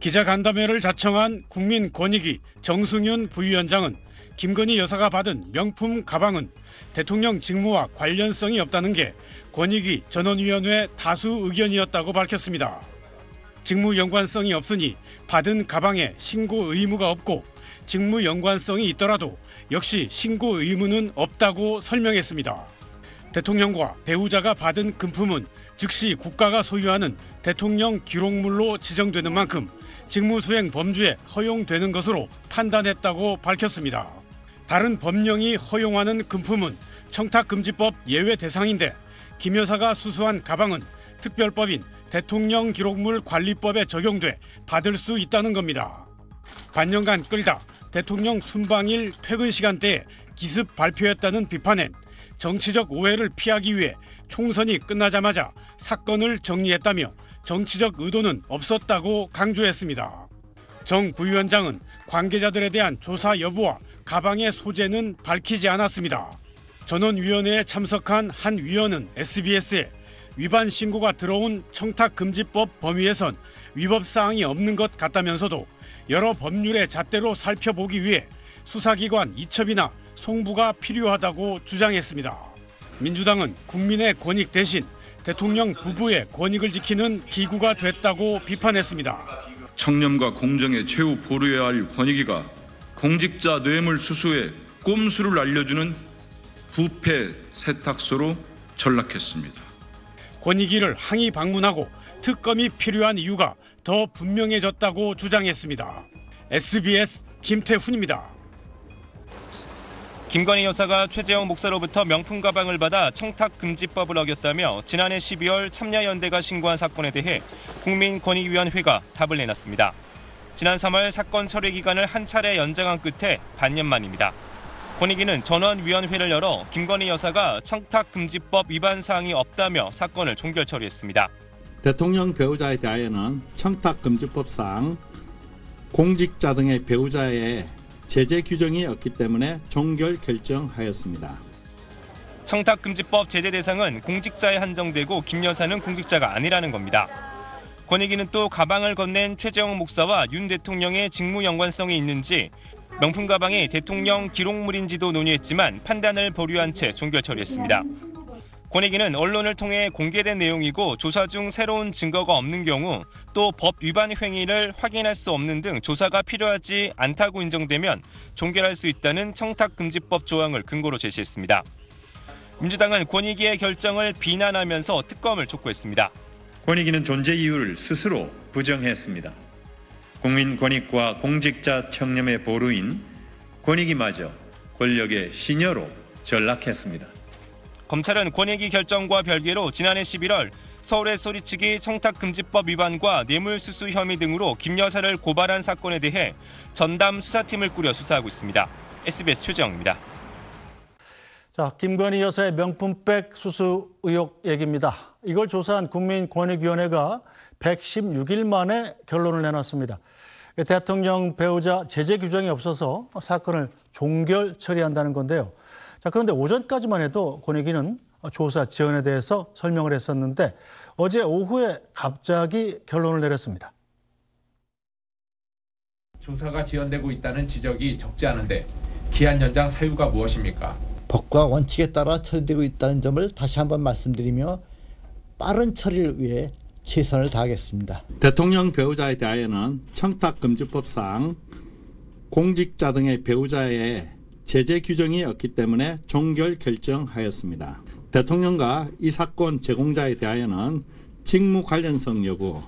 기자간담회를 자청한 국민권익위 정승윤 부위원장은 김건희 여사가 받은 명품 가방은 대통령 직무와 관련성이 없다는 게 권익위 전원위원회 다수 의견이었다고 밝혔습니다. 직무 연관성이 없으니 받은 가방에 신고 의무가 없고 직무 연관성이 있더라도 역시 신고 의무는 없다고 설명했습니다. 대통령과 배우자가 받은 금품은 즉시 국가가 소유하는 대통령 기록물로 지정되는 만큼 직무수행 범주에 허용되는 것으로 판단했다고 밝혔습니다. 다른 법령이 허용하는 금품은 청탁금지법 예외 대상인데 김 여사가 수수한 가방은 특별법인 대통령 기록물 관리법에 적용돼 받을 수 있다는 겁니다. 반년간 끌다 대통령 순방일 퇴근 시간대에 기습 발표했다는 비판엔 정치적 오해를 피하기 위해 총선이 끝나자마자 사건을 정리했다며 정치적 의도는 없었다고 강조했습니다. 정 부위원장은 관계자들에 대한 조사 여부와 가방의 소재는 밝히지 않았습니다. 전원위원회에 참석한 한 위원은 SBS에 위반 신고가 들어온 청탁금지법 범위에선 위법사항이 없는 것 같다면서도 여러 법률의 잣대로 살펴보기 위해 수사기관 이첩이나 송부가 필요하다고 주장했습니다. 민주당은 국민의 권익 대신 대통령 부부의 권익을 지키는 기구가 됐다고 비판했습니다. 청렴과 공정에 최후 보루해야 할 권익위가 공직자 뇌물 수수의 꼼수를 알려주는 부패 세탁소로 전락했습니다. 권익위를 항의 방문하고 특검이 필요한 이유가 더 분명해졌다고 주장했습니다. SBS 김태훈입니다. 김건희 여사가 최재형 목사로부터 명품 가방을 받아 청탁금지법을 어겼다며 지난해 12월 참여연대가 신고한 사건에 대해 국민권익위원회가 답을 내놨습니다. 지난 3월 사건 처리 기간을 한 차례 연장한 끝에 반년 만입니다. 권익위는 전원위원회를 열어 김건희 여사가 청탁금지법 위반 사항이 없다며 사건을 종결 처리했습니다. 대통령 배우자에 대하여는 청탁금지법상 공직자 등의 배우자의 제재 규정이 없기 때문에 종결 결정하였습니다. 청탁금지법 제재 대상은 공직자에 한정되고 김 여사는 공직자가 아니라는 겁니다. 권익위는 또 가방을 건넨 최재형 목사와 윤 대통령의 직무 연관성이 있는지 명품 가방이 대통령 기록물인지도 논의했지만 판단을 보류한 채 종결 처리했습니다. 권익위는 언론을 통해 공개된 내용이고 조사 중 새로운 증거가 없는 경우 또 법 위반 행위를 확인할 수 없는 등 조사가 필요하지 않다고 인정되면 종결할 수 있다는 청탁금지법 조항을 근거로 제시했습니다. 민주당은 권익위의 결정을 비난하면서 특검을 촉구했습니다. 권익위는 존재 이유를 스스로 부정했습니다. 국민 권익과 공직자 청렴의 보루인 권익위마저 권력의 시녀로 전락했습니다. 검찰은 권익위 결정과 별개로 지난해 11월 서울의 소리치기 청탁금지법 위반과 뇌물수수 혐의 등으로 김 여사를 고발한 사건에 대해 전담 수사팀을 꾸려 수사하고 있습니다. SBS 최재영입니다. 자, 김건희 여사의 명품백 수수 의혹 얘기입니다. 이걸 조사한 국민권익위원회가 116일 만에 결론을 내놨습니다. 대통령 배우자 제재 규정이 없어서 사건을 종결 처리한다는 건데요. 자, 그런데 오전까지만 해도 권익위는 조사 지연에 대해서 설명을 했었는데 어제 오후에 갑자기 결론을 내렸습니다. 조사가 지연되고 있다는 지적이 적지 않은데 기한 연장 사유가 무엇입니까? 법과 원칙에 따라 처리되고 있다는 점을 다시 한번 말씀드리며 빠른 처리를 위해 최선을 다하겠습니다. 대통령 배우자에 대하여는 청탁금지법상 공직자 등의 배우자의 제재 규정이 없기 때문에 종결 결정하였습니다. 대통령과 이 사건 제공자에 대하여는 직무 관련성 여부,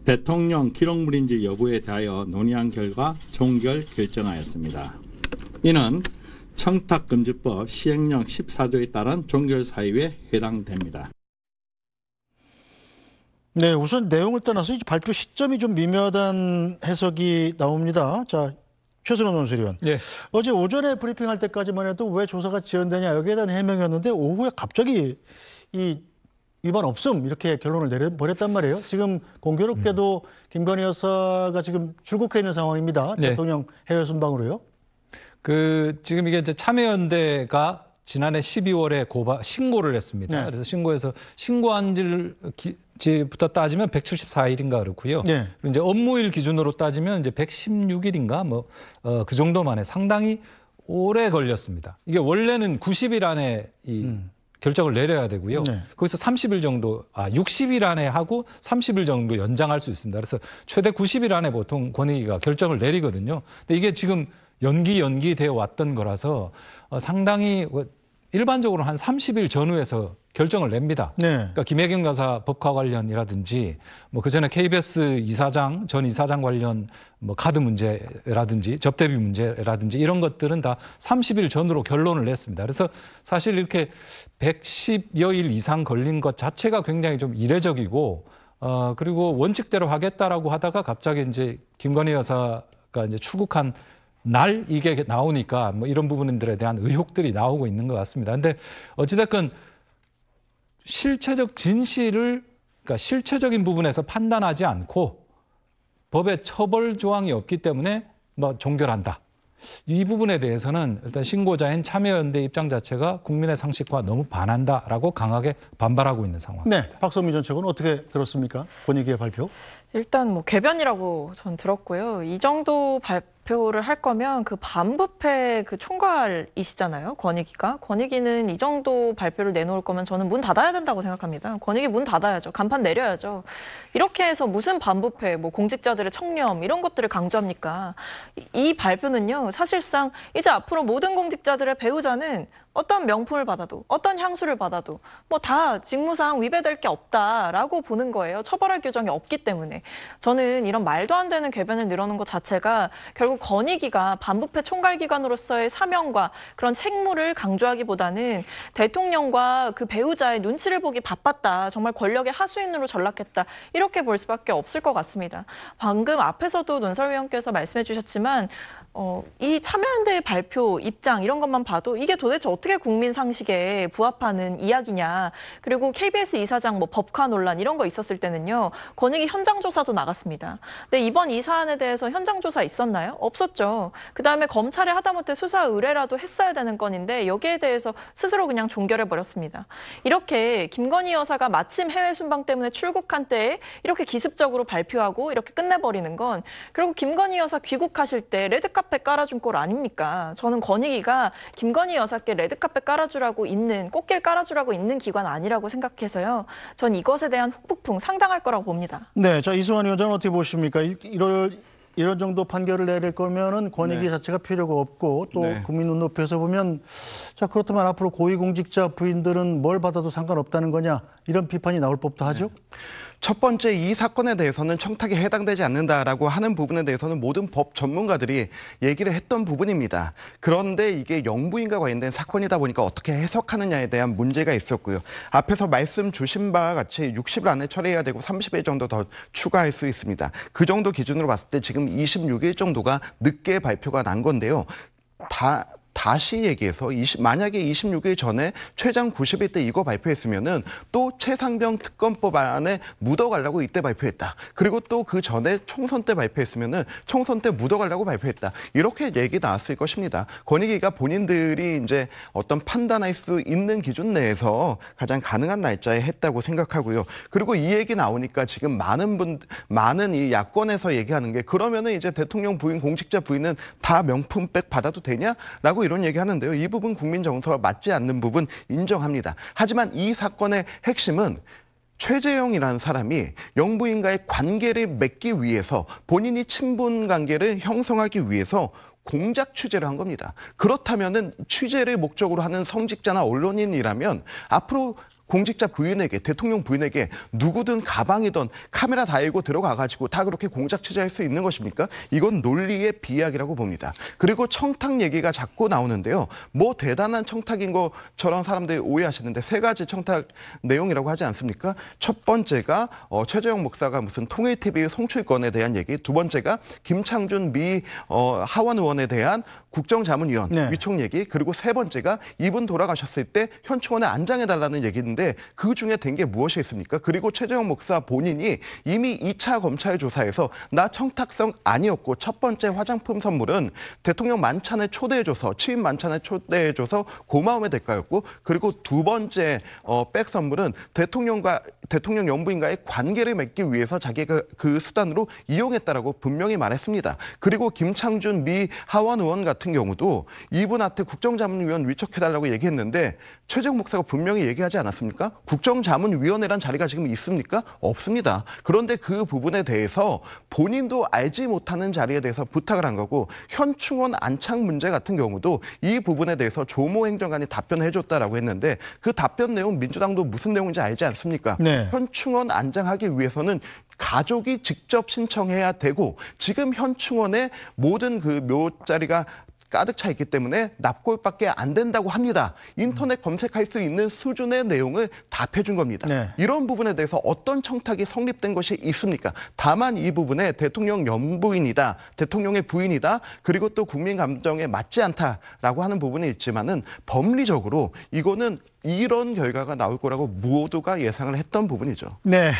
대통령 기록물인지 여부에 대하여 논의한 결과 종결 결정하였습니다. 이는 청탁금지법 시행령 14조에 따른 종결 사유에 해당됩니다. 네, 우선 내용을 떠나서 발표 시점이 좀 미묘하다는 해석이 나옵니다. 자, 최순원 논술위원. 예. 어제 오전에 브리핑할 때까지만 해도 왜 조사가 지연되냐 여기에 대한 해명이었는데 오후에 갑자기 이 위반 없음 이렇게 결론을 내려버렸단 말이에요. 지금 공교롭게도 김건희 여사가 지금 출국해 있는 상황입니다. 네. 대통령 해외 순방으로요. 지금 이게 이제 참여연대가 지난해 12월에 신고를 했습니다. 네. 그래서 신고해서 신고한 지부터 따지면 174일인가 그렇고요. 네. 그리고 이제 업무일 기준으로 따지면 이제 116일인가 그 정도 만에 상당히 오래 걸렸습니다. 이게 원래는 90일 안에 결정을 내려야 되고요. 네. 거기서 30일 정도, 60일 안에 하고 30일 정도 연장할 수 있습니다. 그래서 최대 90일 안에 보통 권익위가 결정을 내리거든요. 근데 이게 지금 연기되어 왔던 거라서 상당히 일반적으로 한 30일 전후에서 결정을 냅니다. 네. 그러니까 김혜경 여사 법과 관련이라든지 그전에 KBS 전 이사장 관련 카드 문제라든지 접대비 문제라든지 이런 것들은 다 30일 전후로 결론을 냈습니다. 그래서 사실 이렇게 110여일 이상 걸린 것 자체가 굉장히 좀 이례적이고 그리고 원칙대로 하겠다라고 하다가 갑자기 이제 김건희 여사가 이제 출국한 날 이게 나오니까 이런 부분들에 대한 의혹들이 나오고 있는 것 같습니다. 근데 어찌됐건 실체적 진실을 그러니까 실체적인 부분에서 판단하지 않고 법에 처벌 조항이 없기 때문에 종결한다. 이 부분에 대해서는 일단 신고자인 참여연대 입장 자체가 국민의 상식과 너무 반한다라고 강하게 반발하고 있는 상황입니다. 네, 박선미 전 측은 어떻게 들었습니까? 권익위의 발표? 일단 궤변이라고 전 들었고요. 이 정도 발표를 할 거면 그 반부패 그 총괄이시잖아요. 권익위는 이 정도 발표를 내놓을 거면 저는 문 닫아야 된다고 생각합니다. 권익위 문 닫아야죠. 간판 내려야죠. 이렇게 해서 무슨 반부패, 공직자들의 청렴 이런 것들을 강조합니까? 이 발표는요. 사실상 이제 앞으로 모든 공직자들의 배우자는 어떤 명품을 받아도 어떤 향수를 받아도 다 직무상 위배될 게 없다라고 보는 거예요. 처벌할 규정이 없기 때문에. 저는 이런 말도 안 되는 궤변을 늘어놓은 것 자체가 결국 권익위가 반부패 총괄기관으로서의 사명과 그런 책무를 강조하기보다는 대통령과 그 배우자의 눈치를 보기 바빴다. 정말 권력의 하수인으로 전락했다. 이렇게 볼 수밖에 없을 것 같습니다. 방금 앞에서도 논설위 원께서 말씀해 주셨지만 이 참여연대의 발표, 입장 이런 것만 봐도 이게 도대체 어떻게 국민 상식에 부합하는 이야기냐. 그리고 KBS 이사장 법카 논란 이런 거 있었을 때는요. 권익위 현장 조사도 나갔습니다. 근데 이번 이 사안에 대해서 현장 조사 있었나요? 없었죠. 그다음에 검찰에 하다못해 수사 의뢰라도 했어야 되는 건인데 여기에 대해서 스스로 그냥 종결해 버렸습니다. 이렇게 김건희 여사가 마침 해외 순방 때문에 출국한 때에 이렇게 기습적으로 발표하고 이렇게 끝내버리는 건 결국 김건희 여사 귀국하실 때 레드카펫 깔아준 꼴 아닙니까? 저는 권익위가 김건희 여사께 레드카펫 깔아주라고 꽃길 깔아주라고 있는 기관 아니라고 생각해서요. 전 이것에 대한 후폭풍 상당할 거라고 봅니다. 네, 자 이승환 위원장은 어떻게 보십니까? 이런 정도 판결을 내릴 거면은 권익위 자체가 필요가 없고 또 국민 눈높이에서 보면 자 그렇다면 앞으로 고위공직자 부인들은 뭘 받아도 상관없다는 거냐 이런 비판이 나올 법도 하죠. 첫 번째 이 사건에 대해서는 청탁에 해당되지 않는다라고 하는 부분에 대해서는 모든 법 전문가들이 얘기를 했던 부분입니다. 그런데 이게 영부인과 관련된 사건이다 보니까 어떻게 해석하느냐에 대한 문제가 있었고요. 앞에서 말씀 주신 바와 같이 60일 안에 처리해야 되고 30일 정도 더 추가할 수 있습니다. 그 정도 기준으로 봤을 때 지금 26일 정도가 늦게 발표가 난 건데요. 다시 얘기해서 만약에 26일 전에 최장 90일 때 이거 발표했으면은 또 최상병 특검법 안에 묻어가려고 이때 발표했다. 그리고 또 그 전에 총선 때 발표했으면은 총선 때 묻어가려고 발표했다. 이렇게 얘기 나왔을 것입니다. 권익위가 본인들이 이제 어떤 판단할 수 있는 기준 내에서 가장 가능한 날짜에 했다고 생각하고요. 그리고 이 얘기 나오니까 지금 많은 이 야권에서 얘기하는 게 그러면은 이제 대통령 부인, 공직자 부인은 다 명품백 받아도 되냐라고 이런 얘기하는데요. 이 부분 국민 정서와 맞지 않는 부분 인정합니다. 하지만 이 사건의 핵심은 최재형이라는 사람이 영부인과의 관계를 맺기 위해서 본인이 친분 관계를 형성하기 위해서 공작 취재를 한 겁니다. 그렇다면은 취재를 목적으로 하는 성직자나 언론인이라면 앞으로 공직자 부인에게, 대통령 부인에게 누구든 가방이든 카메라 달고 들어가가지고 다 그렇게 공작 취재할 수 있는 것입니까? 이건 논리의 비약이라고 봅니다. 그리고 청탁 얘기가 자꾸 나오는데요. 뭐 대단한 청탁인 것처럼 사람들이 오해하시는데 세 가지 청탁 내용이라고 하지 않습니까? 첫 번째가 최재형 목사가 무슨 통일TV 송출권에 대한 얘기, 두 번째가 김창준 미 하원 의원에 대한 국정자문위원 위촉 얘기, 그리고 세 번째가 이분 돌아가셨을 때 현충원에 안장해달라는 얘기인데 있는데 그중에 된 게 무엇이 있습니까? 그리고 최재형 목사 본인이 이미 2차 검찰 조사에서 나 청탁성 아니었고 첫 번째 화장품 선물은 대통령 만찬에 초대해줘서 취임 만찬에 초대해줘서 고마움의 대가였고 그리고 두 번째 백 선물은 대통령 연부인과의 관계를 맺기 위해서 자기가 그 수단으로 이용했다라고 분명히 말했습니다. 그리고 김창준 미 하원 의원 같은 경우도 이분한테 국정자문위원 위촉해달라고 얘기했는데 최재형 목사가 분명히 얘기하지 않았습니까? 국정자문위원회란 자리가 지금 있습니까? 없습니다. 그런데 그 부분에 대해서 본인도 알지 못하는 자리에 대해서 부탁을 한 거고 현충원 안착 문제 같은 경우도 이 부분에 대해서 조모 행정관이 답변을 해줬다라고 했는데 그 답변 내용 민주당도 무슨 내용인지 알지 않습니까? 네. 현충원 안장하기 위해서는 가족이 직접 신청해야 되고 지금 현충원에 모든 그 묘자리가 가득 차 있기 때문에 납골밖에 안 된다고 합니다. 인터넷 검색할 수 있는 수준의 내용을 답해준 겁니다. 네. 이런 부분에 대해서 어떤 청탁이 성립된 것이 있습니까? 다만 이 부분에 대통령 연부인이다, 대통령의 부인이다, 그리고 또 국민 감정에 맞지 않다라고 하는 부분이 있지만은 법리적으로 이거는 이런 결과가 나올 거라고 모두가 예상을 했던 부분이죠. 네.